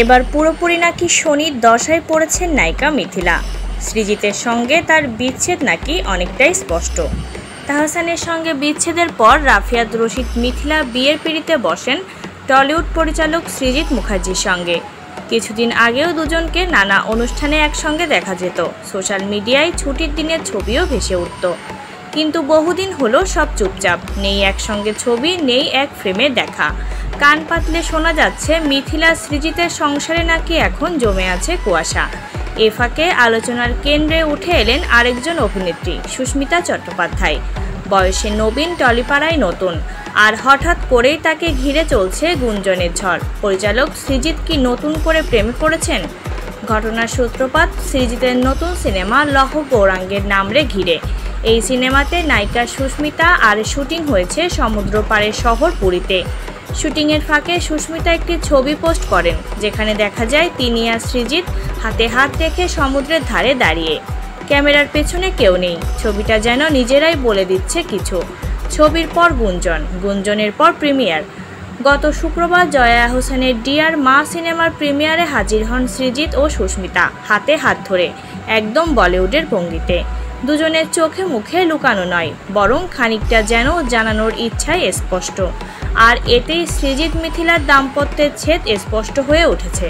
এবার পুরোপুরি নাকি শনির দশায় পড়েছেন নায়িকা মিথিলা। সৃজিতের সঙ্গে তার বিচ্ছেদ নাকি অনেকটাই স্পষ্ট। তাহসানের সঙ্গে বিচ্ছেদের পর রাফিয়াত রশিদ মিথিলা বিয়ের পিঁড়িতে বসেন টলিউড পরিচালক সৃজিত মুখার্জির সঙ্গে। কিছুদিন আগেও দুজনকে নানা অনুষ্ঠানে একসঙ্গে দেখা যেত। সোশ্যাল মিডিয়ায় ছুটির দিনের ছবিও ভেসে উঠত। কিন্তু বহুদিন হলো সব চুপচাপ, নেই একসঙ্গে ছবি, নেই এক ফ্রেমে দেখা। কান পাতলে শোনা যাচ্ছে মিথিলা সৃজিতের সংসারে নাকি এখন জমে আছে কুয়াশা। এ ফাঁকে আলোচনার কেন্দ্রে উঠে এলেন আরেকজন অভিনেত্রী, সুস্মিতা চট্টোপাধ্যায়। বয়সে নবীন, টলিপাড়ায় নতুন, আর হঠাৎ করেই তাকে ঘিরে চলছে গুঞ্জনের ঝড়। পরিচালক সৃজিত কি নতুন করে প্রেমে পড়েছেন? ঘটনার সূত্রপাত সৃজিতের নতুন সিনেমা লহ গৌরাঙ্গের নামরে ঘিরে। এই সিনেমাতে নায়িকা সুস্মিতা আর শুটিং হয়েছে সমুদ্র পাড়ের শহর পুরীতে। শুটিংয়ের ফাঁকে সুস্মিতা একটি ছবি পোস্ট করেন, যেখানে দেখা যায় তিনি আর সৃজিত হাতে হাত রেখে সমুদ্রের ধারে দাঁড়িয়ে। ক্যামেরার পেছনে কেউ নেই, ছবিটা যেন নিজেরাই বলে দিচ্ছে কিছু। ছবির পর গুঞ্জন, গুঞ্জনের পর প্রিমিয়ার। গত শুক্রবার জয়া আহসানের ডিয়ার মা সিনেমার প্রিমিয়ারে হাজির হন সৃজিত ও সুস্মিতা, হাতে হাত ধরে, একদম বলিউডের ভঙ্গিতে। দুজনের চোখে মুখে লুকানো নয়, বরং খানিকটা যেন জানানোর ইচ্ছাই স্পষ্ট। আর এতেই সৃজিত মিথিলার দাম্পত্যের ছেদ স্পষ্ট হয়ে উঠেছে।